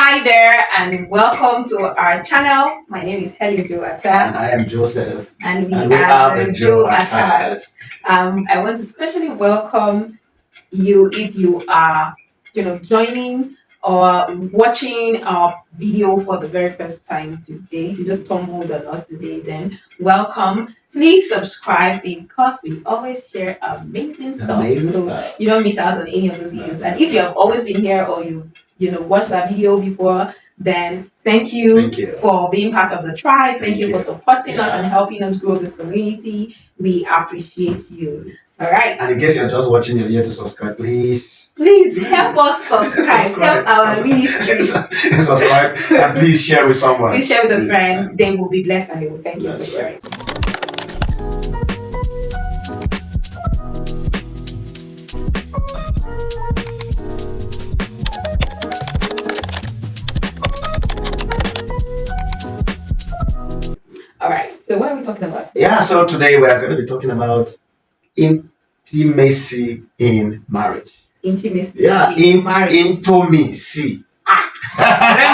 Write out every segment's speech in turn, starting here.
Hi there, and welcome to our channel. My name is Joe-Attahs, And I am Joseph. and we And we are are the the Joe-Attahs. Joe-Attahs. I want to especially welcome you if you are, joining or watching our video for the very first time today. If you just stumbled on us today, then welcome. Please subscribe because we always share amazing stuff, so you don't miss out on any of those videos. And if you have always been here or you watched that video before, then thank you for being part of the tribe. Thank you for supporting us and helping us grow this community. We appreciate you. All right. And in case you're just watching, you're here to subscribe, please help us subscribe. Help our ministry. Subscribe and please share with someone. Please share with a friend. They will be blessed and they will thank you for sharing. All right. So what are we talking about today? Yeah. So today we are going to be talking about intimacy in marriage. Intimacy. Yeah. In marriage. Intimacy. Rema,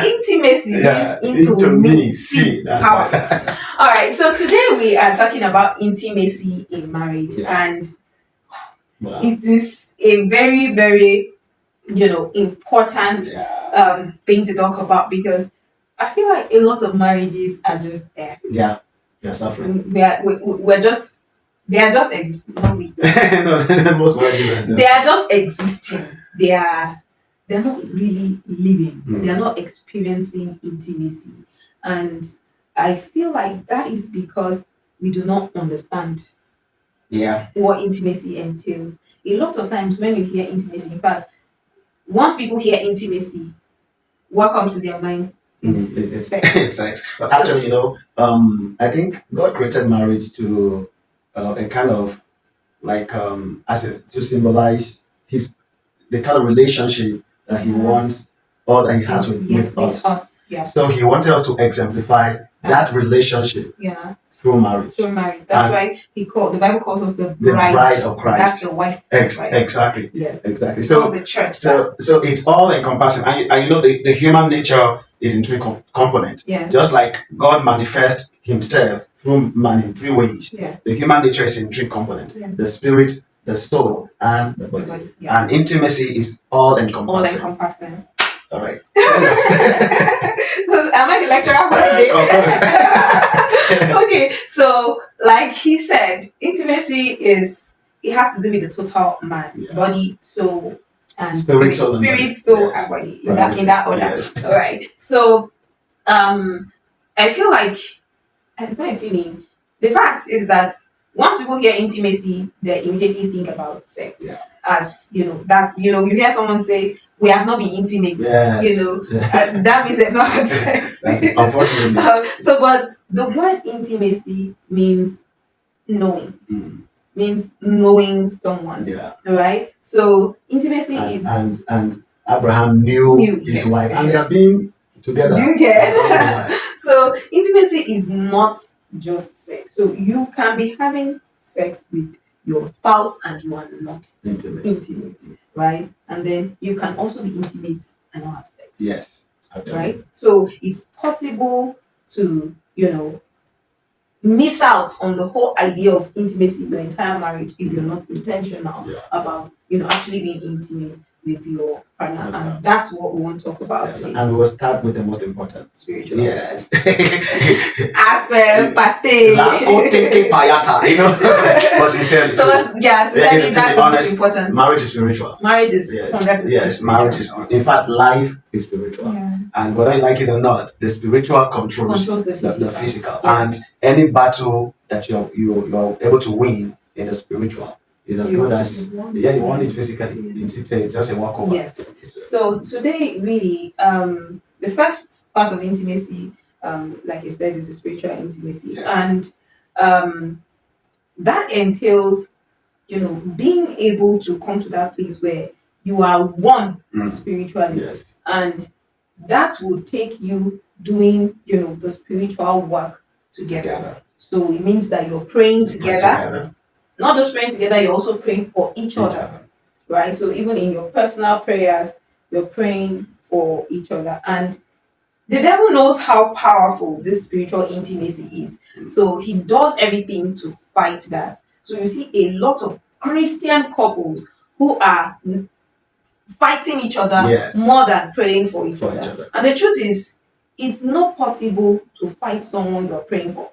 intimacy is intimacy. That's right. All right, so today we are talking about intimacy in marriage, and it is a very, very, important thing to talk about because I feel like a lot of marriages are just there. Yeah, they're suffering. We're just. They are just existing. No, most marriages they are just existing. They're not really living. They are not experiencing intimacy. And I feel like that is because we do not understand what intimacy entails. A lot of times when you hear intimacy, in fact, once people hear intimacy, what comes to their mind is sex. But actually, I think God created marriage to a kind of like to symbolize the kind of relationship that He wants or that He has with us. Yeah. So He wanted us to exemplify that relationship through marriage. That's why the Bible calls us the bride of Christ. That's the wife of Christ. Exactly. Yes. Exactly. So the church. So it's all encompassing, and the human nature is in three components. Yes. Just like God manifests Himself through man in three ways. Yes. The human nature is in three components: the spirit, the soul, and the body. Yeah. And intimacy is all encompassing. All right. So am I the lecturer for today? Okay, so like he said, intimacy has to do with the total man, body, soul, and spirit, soul, and body in that order. Yes. All right. So I feel like it's not a feeling. The fact is that once people hear intimacy, they immediately think about sex. Yeah. As that's you hear someone say, "We have not been intimate." Yes. That means they've not had sex. Unfortunately. But the word intimacy means knowing. Means knowing someone. Yeah. Right. So intimacy is and Abraham knew his wife, and they are being together. So intimacy is not just sex. So you can be having sex with your spouse and you are not intimate, right? And then you can also be intimate and not have sex. Yes. Right? So it's possible to, miss out on the whole idea of intimacy in your entire marriage if you're not intentional about, actually being intimate with your partner. And that's what we want to talk about today. And we will start with the most important. Spiritual. Yes. Asper, paste. But sincerely. Sincerely, that's the most important. Marriage is spiritual. Marriage is 100%. Yes, marriage is. In fact, life is spiritual. Yeah. And whether you like it or not, the spiritual controls the physical. Yes. And any battle that you're able to win in the spiritual is as good as you want it physically. It's just a walkover. Yes. So today, really, the first part of intimacy, like I said, is the spiritual intimacy, and that entails, being able to come to that place where you are one spiritually, and that will take you doing, the spiritual work together. So it means that you're praying together. Not just praying together, you're also praying for each other. right? So even in your personal prayers, you're praying for each other. And the devil knows how powerful this spiritual intimacy is. So he does everything to fight that. So you see a lot of Christian couples who are fighting each other more than praying for each other. And the truth is, it's not possible to fight someone you're praying for.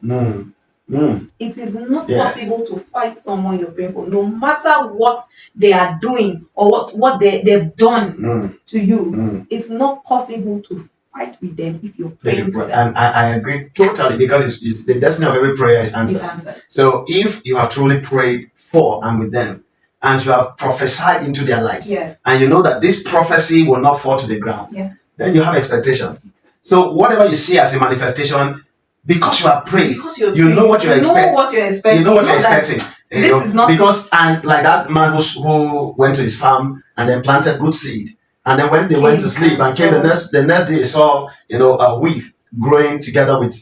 It is not possible to fight someone you're praying for, no matter what they are doing or what they've done to you. It's not possible to fight with them if you're praying for them. And I agree totally, because it's the destiny of every prayer is answered. So if you have truly prayed for and with them, and you have prophesied into their lives, and you know that this prophecy will not fall to the ground, then you have expectation. So whatever you see as a manifestation, because you have prayed, you know what you're expecting. You know what you're expecting. This is not because, and like that man who went to his farm and then planted good seed, and then when they went to sleep and came the next day, saw a wheat growing together with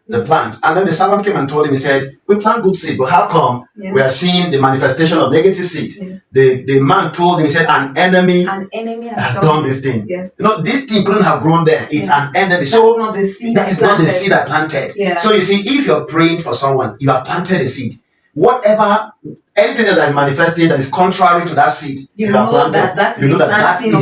the plant, and then the servant came and told him, he said, we plant good seed, but how come we are seeing the manifestation of negative seed? The man told him, he said, an enemy has done this thing. This thing couldn't have grown there. It's an enemy. So not the seed that is not the seed I planted. So you see, if you're praying for someone, you have planted a seed. Anything that is manifesting that is contrary to that seed you have planted, that is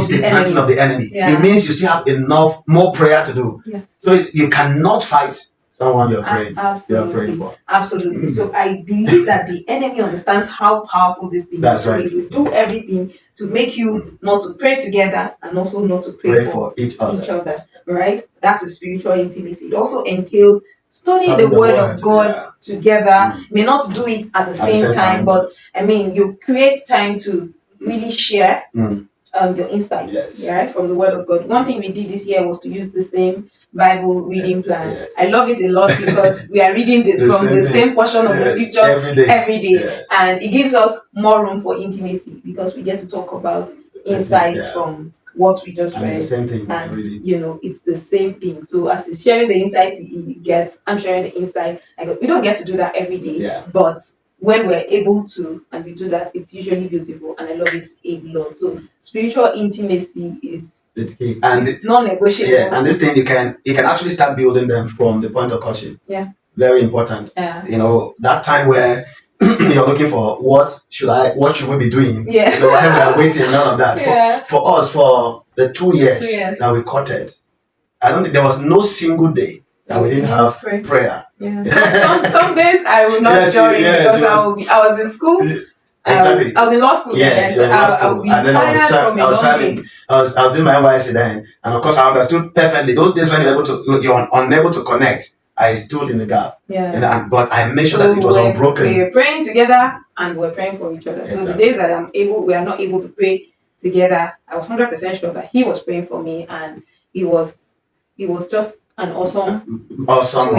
the planting of the enemy. It means you still have more prayer to do. So you cannot fight someone you're praying. You're praying for. Absolutely. So I believe that the enemy understands how powerful this thing is. So he will do everything to make you not to pray together and also not to pray for each other. Right? That's a spiritual intimacy. It also entails studying the word of God together. May not do it at the same time, but I mean, you create time to really share your insights, right, from the word of God. One thing we did this year was to use the same Bible reading plan. I love it a lot because we are reading from the same portion of the scripture every day. And it gives us more room for intimacy because we get to talk about insights from what we just read. It's the same thing. And it's the same thing. So as he's sharing the insight he gets, I'm sharing the insight. We don't get to do that every day, but when we're able to and we do that, it's usually beautiful, and I love it a lot. So spiritual intimacy is non-negotiable. And this thing you can actually start building them from the point of courtship. Very important. That time where you're looking for what should we be doing? While we are waiting and all of that. For us, for the 2 years that we courted, I don't think there was no single day that we didn't have prayer. Some days I will not join because I was in school. Exactly. I was in law school. I would be tired from a long day. I was doing my NYSC then, and of course I understood perfectly those days when you're unable to connect. I stood in the gap. But I made sure that it was unbroken. We were praying together and we're praying for each other. So the days that we are not able to pray together, I was 100% sure that he was praying for me, and he was just an awesome 2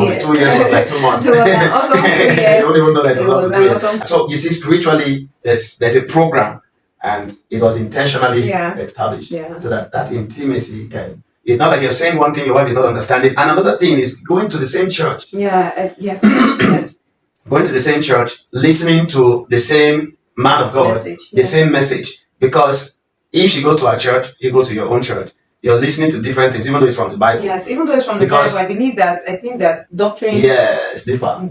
years. 2 years was like 2 months. It was an awesome 2 years. You don't even know that it was up to 2 years. Awesome. So you see, spiritually, there's a program, and it was intentionally established so that intimacy can. It's not like you're saying one thing your wife is not understanding, and another thing is going to the same church. Yes. Going to the same church, listening to the same man of God, the same message. Because if she goes to our church, you go to your own church. You're listening to different things, even though it's from the Bible. Yes, even though it's from the Bible, I think that doctrines differ.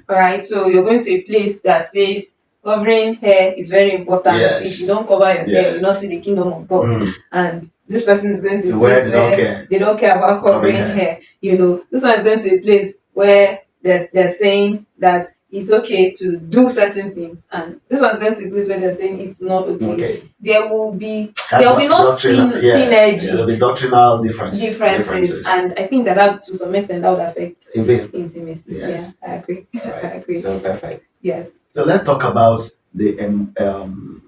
Right? So you're going to a place that says covering hair is very important. If you don't cover your hair, you not see the kingdom of God. And this person is going to a place where they don't care about covering hair. This one is going to a place where they're saying that it's okay to do certain things, and this one's going to a place where they're saying it's not okay. There will be no synergy. There will be doctrinal differences, and I think that to some extent that would affect intimacy. Yes. I agree. Right. I agree. So perfect. Yes. So let's talk about the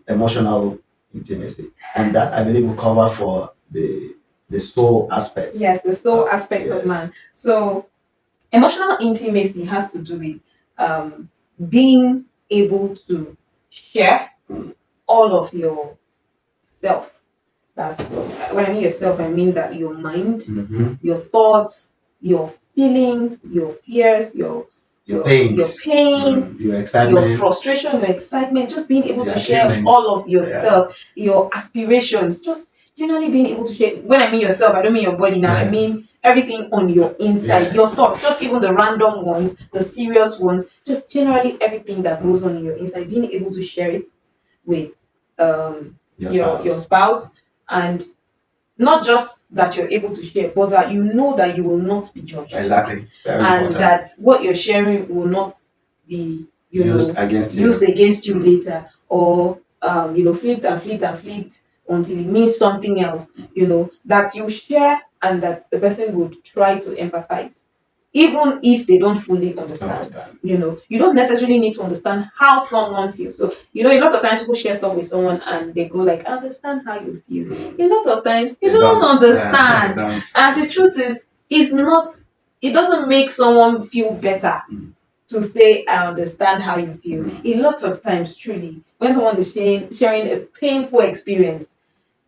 emotional intimacy, and that I believe will cover for the soul aspect. Yes, the soul aspect of man. So emotional intimacy has to do with being able to share all of your self. That's when I mean yourself, I mean that your mind, your thoughts, your feelings, your fears, your your pain, your excitement, your frustration, your excitement, just being able to share all of yourself, your aspirations, just generally being able to share. When I mean yourself, I don't mean your body now. I mean everything on your inside, your thoughts, just even the random ones, the serious ones, just generally everything that goes on in your inside, being able to share it with your spouse, and not just that you're able to share, but that you know that you will not be judged. Exactly. Very and important. That what you're sharing will not be used against you later, or flipped and flipped and flipped until it means something else. That you share, and that the person would try to empathize, even if they don't fully understand. You don't necessarily need to understand how someone feels. So a lot of times people share stuff with someone and they go like, I understand how you feel. A lot of times you don't understand. Don't. And the truth is, it doesn't make someone feel better to say, I understand how you feel. A lot of times, truly, when someone is sharing a painful experience,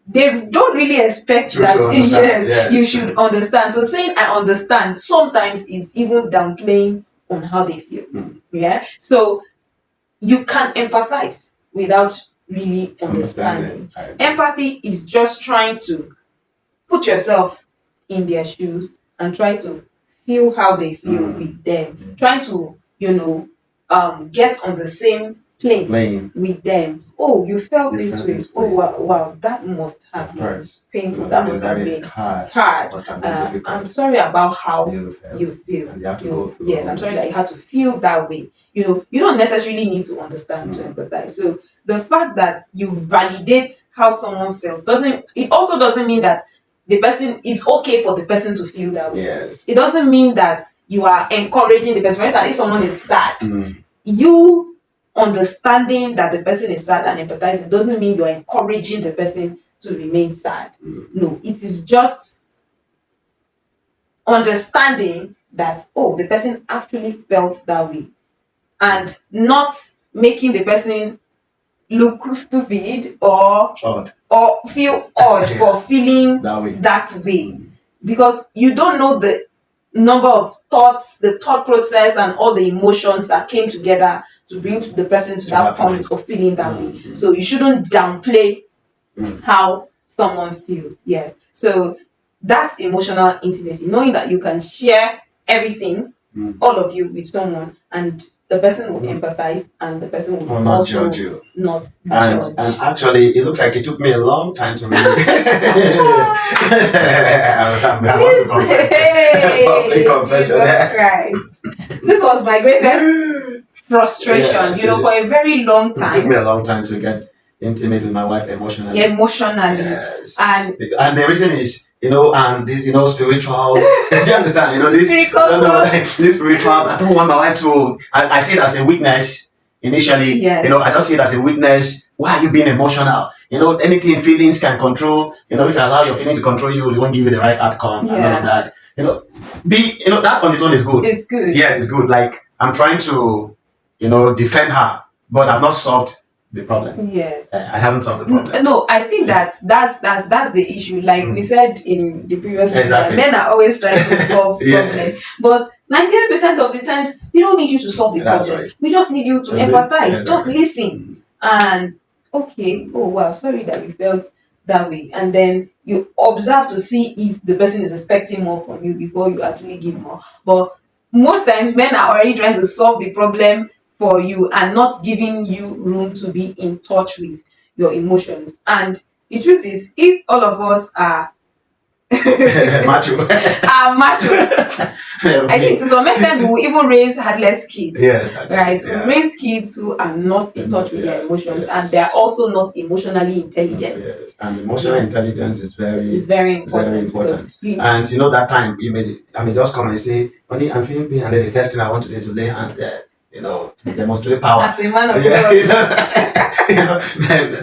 they don't really expect that you should understand. So saying I understand sometimes is even downplaying on how they feel. Yeah. So you can empathize without really understanding. Empathy is just trying to put yourself in their shoes and try to feel how they feel with them. Trying to, get on the same plane with them. Oh, you felt this way. Oh, wow, that must have been painful. That must have been hard. I'm sorry about how you feel. And you have to go through. Yes, I'm sorry that you had to feel that way. You don't necessarily need to understand to empathize. So the fact that you validate how someone felt also doesn't mean that it's okay for the person to feel that way. Yes. It doesn't mean that you are encouraging the person. For instance, if someone is sad, you understanding that the person is sad and empathizing doesn't mean you're encouraging the person to remain sad. No, it is just understanding that, oh, the person actually felt that way, and not making the person look stupid or feel odd for feeling that way. Because you don't know the number of thoughts, the thought process, and all the emotions that came together to bring the person to that point of feeling that way. So you shouldn't downplay how someone feels. Yes. So that's emotional intimacy, knowing that you can share everything, all of you, with someone, and the person will empathize, and the person will not also judge you. Not and judge. And actually, it looks like it took me a long time to really. Public confession. Jesus Christ! This was my greatest frustration. Yes, for a very long time. It took me a long time to get intimate with my wife emotionally. Yes. And the reason is, this, spiritual. Do you understand? This this spiritual. I don't want my wife to. I see it as a weakness initially. Yes. I just see it as a weakness. Why are you being emotional? Anything feelings can control. If you allow your feelings to control you, they won't give you the right outcome and all of that. That on its own is good. It's good. Yes, it's good. Like I'm trying to, defend her, but I've not solved the problem. Yes. I haven't solved the problem. No, I think that's the issue. Like we said in the previous episode, men are always trying to solve problems. But 98% of the times, we don't need you to solve the problem. Right. We just need you to empathize. Just listen. And okay, oh wow, sorry that you felt that way. And then you observe to see if the person is expecting more from you before you actually give more. But most times men are already trying to solve the problem for you and not giving you room to be in touch with your emotions. And the truth is, if all of us are macho, I think to some extent we will even raise heartless kids. Yes, right. Yeah. We raise kids who are not in touch with their emotions, and they are also not emotionally intelligent. Yes. And emotional intelligence is very important. And that time you may just come and say, "Honey, I'm feeling pain," and then the first thing I want to do is to lay hands there. To demonstrate power. As a man of God.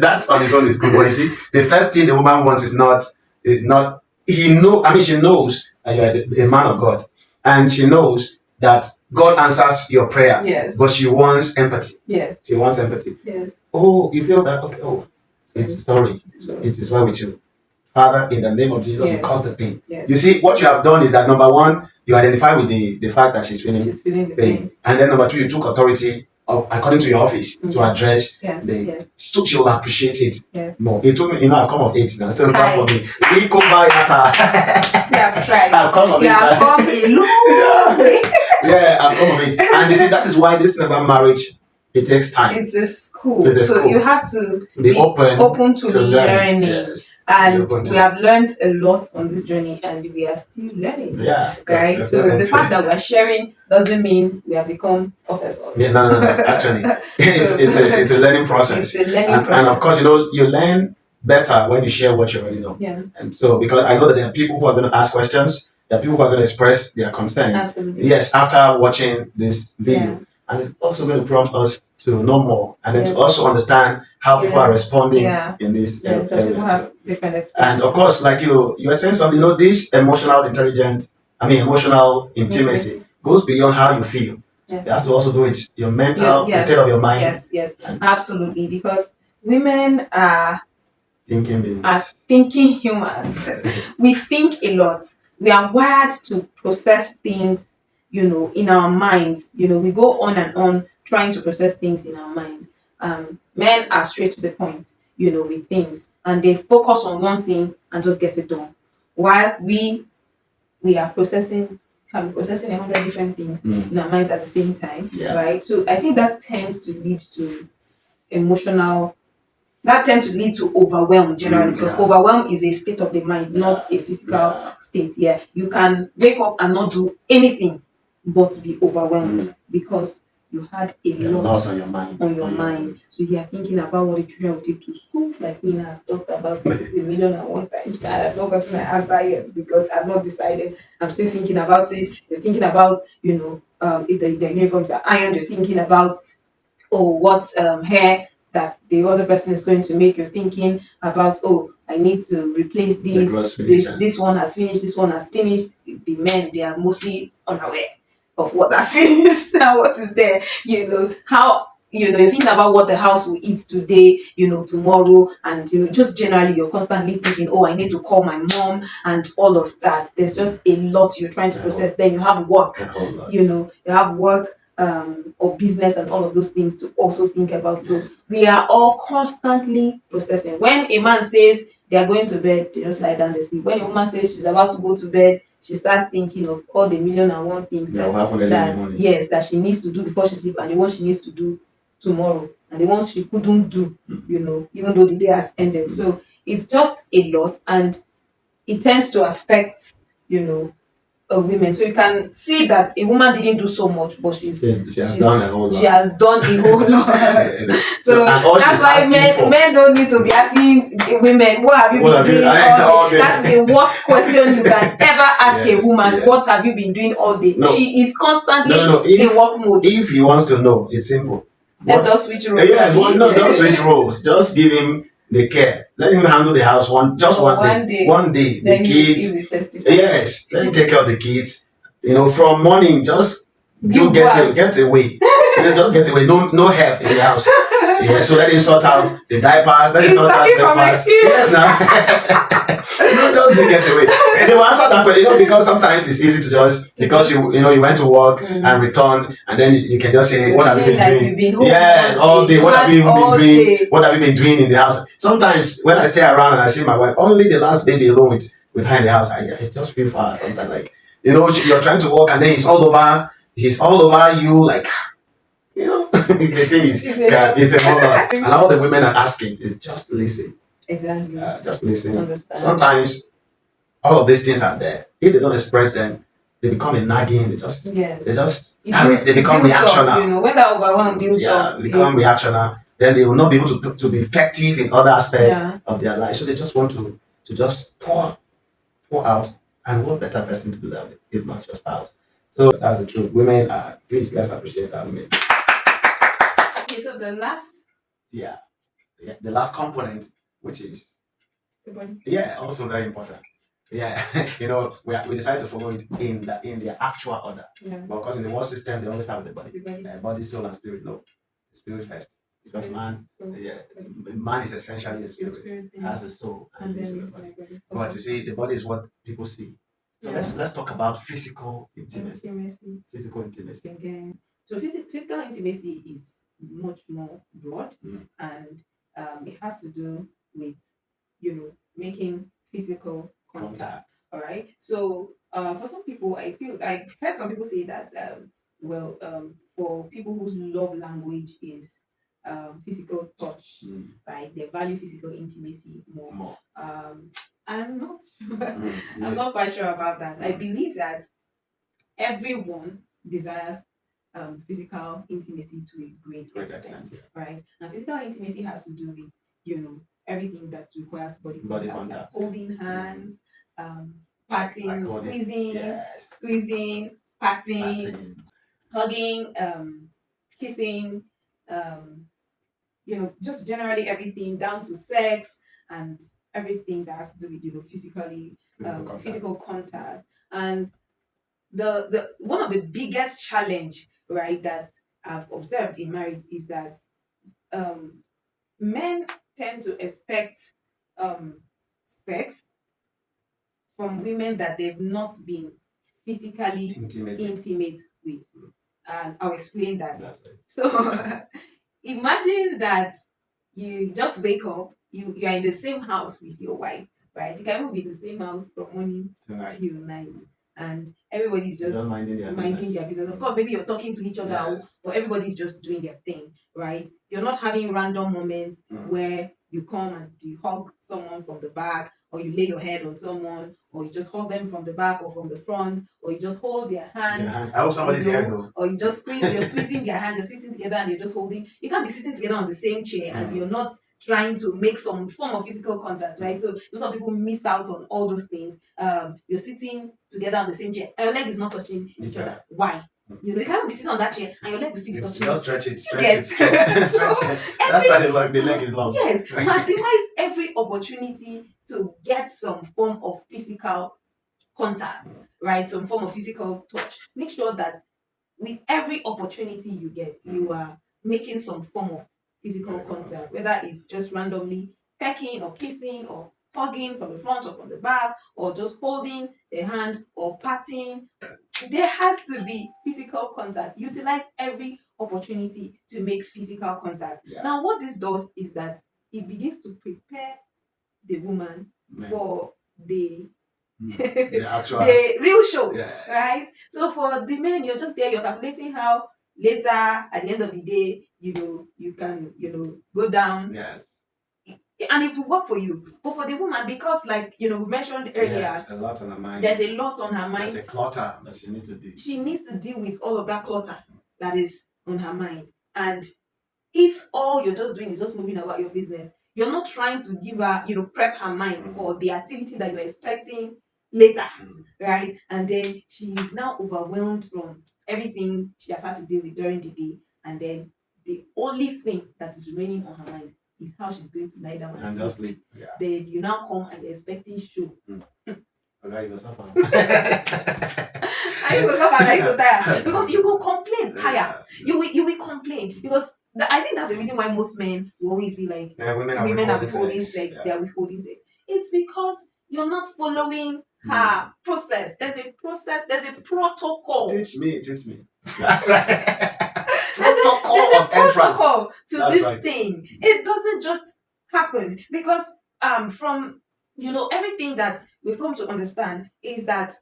That's on its own is good. But you see, the first thing the woman wants is not. She knows that you are a man of God, and she knows that God answers your prayer. Yes. But she wants empathy. Yes. She wants empathy. Yes. Oh, you feel that? Okay. Oh, sorry. It is well with you. Father, in the name of Jesus, we cause the pain. Yes. You see, what you have done is that number one, you identify with the fact that she's feeling the pain. And then number two, you took authority according to your office to address so she'll appreciate it more. It took me, I've come of age now, still not for me. We go buy that. You have tried. I've come of age. You have come a long way. Yeah, I've come of age. And you see, that is why this thing about marriage, it takes time. It's a school. So you have to be open to learning. Yes. And we have learned a lot on this journey, and we are still learning. Yeah. Right. So the fact that we are sharing doesn't mean we have become professors. Yeah, no. Actually, it's a learning process. It's a learning process. And of course, you learn better when you share what you already know. Yeah. And so, because I know that there are people who are going to ask questions, there are people who are going to express their concern. Absolutely. Yes, after watching this video. Yeah. And it's also going to prompt us to know more and then to also understand how people are responding in this area. People have different experiences. And of course, like you were saying something, this emotional intimacy goes beyond how you feel. Yes. It has to also do with your mental state of your mind. Yes, absolutely. Because women are thinking beings. Are thinking humans. We think a lot. We are wired to process things, in our minds. We go on and on trying to process things in our mind. Men are straight to the point, with things, and they focus on one thing and just get it done. While we are processing 100 different things in our minds at the same time, right? So I think that tends to lead to overwhelm generally, because overwhelm is a state of the mind, not a physical state. Yeah, you can wake up and not do anything but be overwhelmed because you had a lot on your mind. So you are thinking about what the children will take to school, like we have talked about it a million and one times. And I've not gotten my answer yet because I've not decided. I'm still thinking about it. You're thinking about, if the uniforms are ironed, you're thinking about what hair that the other person is going to make. You're thinking about, I need to replace this one has finished, this one has finished. The men, they are mostly unaware of what has finished and what is there. How you're thinking about what the house will eat today, tomorrow, and just generally you're constantly thinking, I need to call my mom and all of that. There's just a lot you're trying to process. Then you have work, you have work or business and all of those things to also think about. So we are all constantly processing. When a man says they are going to bed, they just lie down and sleep. When a woman says she's about to go to bed, she starts thinking of all the million and one things that she needs to do before she sleeps, and the one she needs to do tomorrow, and the ones she couldn't do, even though the day has ended. So it's just a lot, and it tends to affect, women. So you can see that a woman didn't do so much, but she has done a whole lot. She has done a whole lot. So that's why men don't need to be asking women, what have you been doing all day? That's the worst question you can ever ask a woman. Yes. What have you been doing all day? No. She is constantly in work mode. If he wants to know, it's simple. Let's just switch roles. Don't switch roles. Just give him the care. Let him handle the house one day. One day. The kids. Yes. Let him take care of the kids. From morning, just get away. Just get away. No help in the house. Yeah. So let him sort out the diapers. Let him sort out breakfast. Yes, now. Just to get away. And they will answer that question, because sometimes it's easy to just, because you went to work and returned, and then you can just say, what have you been doing? Yes, all day. What have you been doing? What have you been doing in the house? Sometimes when I stay around and I see my wife, only the last day be alone with her in the house, I just feel far sometimes. Like, you're trying to work and then he's all over you, like, the thing is, it's a whole lot. And all the women are asking is just listen. Exactly. Just listen. Sometimes all of these things are there. If they don't express them, they become a nagging. They become reactional. When that overwhelm builds up, become reactional. Then they will not be able to be effective in other aspects of their life. So they just want to just pour out. And what better person to do that with if not your spouse? So that's the truth. Women are, please, let's appreciate that women. Okay, so the last. The last component, which is also very important. We decided to follow it in the actual order. Because in the world system, they always start with the body. Body, soul, and spirit. No, the spirit first. Because man is essentially a spirit. Has a soul and lives in the body. But you see, the body is what people see. So let's talk about physical intimacy. Intimacy. Physical intimacy. Again. So physical intimacy is much more broad, and it has to do with making physical contact. All right. So for some people, I feel I've heard some people say that for people whose love language is physical touch, right? They value physical intimacy more. I'm not sure. I'm not quite sure about that. I believe that everyone desires physical intimacy to a great extent, right? And physical intimacy has to do with everything that requires body contact. Like holding hands, patting, like squeezing, patting, hugging, kissing, um, just generally everything down to sex and everything that has to do with physical contact. And the one of the biggest challenge, right, that I've observed in marriage is that men tend to expect um, sex from women that they've not been physically intimate with. And I'll explain that. Right. So imagine that you just wake up, you are in the same house with your wife, right? You can even be in the same house from morning till night, and everybody's just minding their business. Of course, maybe you're talking to each other, but everybody's just doing their thing, right? You're not having random moments where you come and you hug someone from the back, or you lay your head on someone, or you just hug them from the back or from the front, or you just hold their hand. I hope somebody's here, though. Or you just you're squeezing their hand, you're sitting together and you're just holding. You can't be sitting together on the same chair and you're not trying to make some form of physical contact, right? So a lot of people miss out on all those things. You're sitting together on the same chair and your leg is not touching each other. Why? You can't be sitting on that chair and your leg will still be touching. Just stretch it. So that's why the leg is long. Yes, maximize every opportunity to get some form of physical contact, right? Some form of physical touch. Make sure that with every opportunity you get, you are making some form of physical contact, whether it's just randomly pecking or kissing or hugging from the front or from the back, or just holding a hand or patting. There has to be physical contact. Utilize every opportunity to make physical contact. Now, what this does is that it begins to prepare the woman for the the real show, right? So for the men, you're just there, you're calculating how later at the end of the day, you can go down. And it will work for you. But for the woman, because like we mentioned earlier, a lot on her mind. There's a lot on her mind. There's a clutter that she needs to deal. She needs to deal with all of that clutter that is on her mind. And if all you're just doing is just moving about your business, you're not trying to give her, prep her mind for the activity that you're expecting later, right? And then she is now overwhelmed from everything she has had to deal with during the day. And then the only thing that is remaining on her mind is how she's going to lie down and just sleep. Then you now come and you're expecting show. Okay, you go suffer. And you go suffer and you go tire. Because you go complain, tire. You will complain. Because I think that's the reason why most men will always be like, women are withholding sex. They are withholding sex. It's because you're not following her process. There's a process, there's a protocol. Teach me. That's right. There's a protocol to this thing. It doesn't just happen because from everything that we've come to understand is that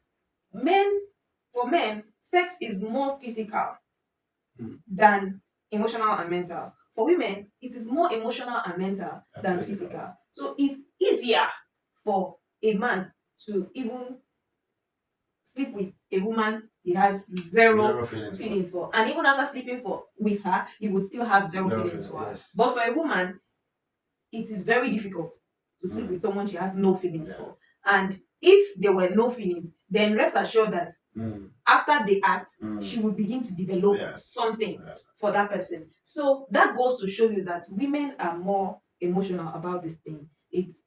for men, sex is more physical than emotional and mental. For women, it is more emotional and mental than physical. So it's easier for a man to even sleep with a woman he has zero feelings for. And even after sleeping with her, he would still have zero feelings for her. Yes. But for a woman, it is very difficult to sleep with someone she has no feelings for. And if there were no feelings, then rest assured that after the act, she will begin to develop something for that person. So that goes to show you that women are more emotional about this thing.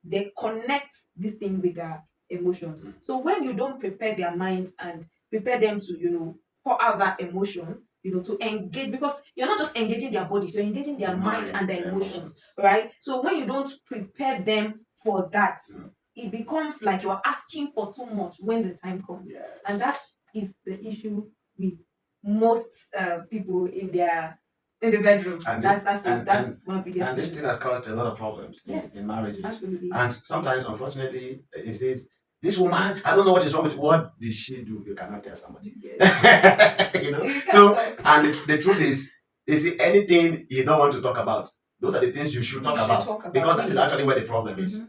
They connect this thing with their emotions. So when you don't prepare their minds and prepare them to, pour out that emotion, to engage, because you're not just engaging their bodies, you're engaging their mind and their emotions, right? So when you don't prepare them for that, it becomes like you're asking for too much when the time comes. Yes. And that is the issue with most people in the bedroom. And that's one of the biggest and this issues. thing has caused a lot of problems in marriages. Absolutely. And sometimes, unfortunately, you see, this woman, I don't know what is wrong with, what did she do? You cannot tell somebody. You know? So, and the truth is, anything you don't want to talk about, those are the things you should talk about. Because that is actually where the problem is.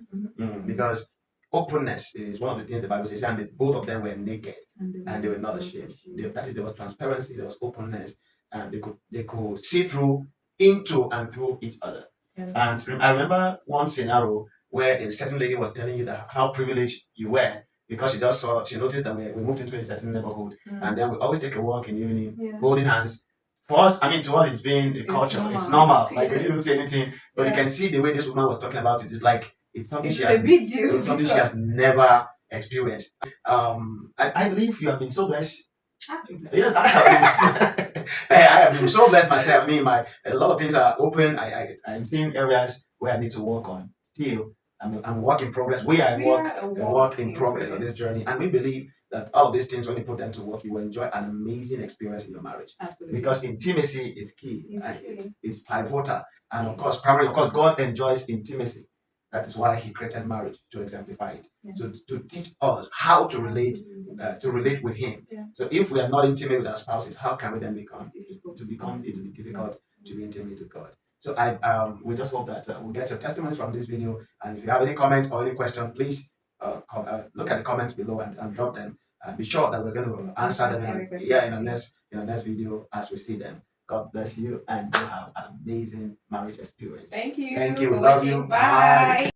Because openness is one of the things the Bible says, and both of them were naked and they were not ashamed. That is, there was transparency, there was openness, and they could see through into and through each other. And I remember one scenario where a certain lady was telling you that how privileged you were, because she noticed that we moved into a certain neighborhood, and then we always take a walk in the evening, holding hands. For us, to us, it's been a culture. It's normal. Like, we didn't say anything, but you can see the way this woman was talking about it. It's like it's something she has. A big deal. It's something she has never experienced. I believe you have been so blessed. Yes, I have been. I have been so blessed myself. A lot of things are open. I'm seeing areas where I need to work on. Still, I'm a work in progress. We are a work in progress on this journey, and we believe that all of these things, when you put them to work, you will enjoy an amazing experience in your marriage. Absolutely. Because intimacy is key. It's pivotal, and of course, God enjoys intimacy. That is why He created marriage, to exemplify it, to teach us how to relate with Him. Yeah. So if we are not intimate with our spouses, how can we then it will be difficult to be intimate with God. So we just hope that we'll get your testimonies from this video. And if you have any comments or any question, please look at the comments below and drop them. Be sure that we're going to answer them in the next video as we see them. God bless you, and you have an amazing marriage experience. Thank you. We love you. Bye.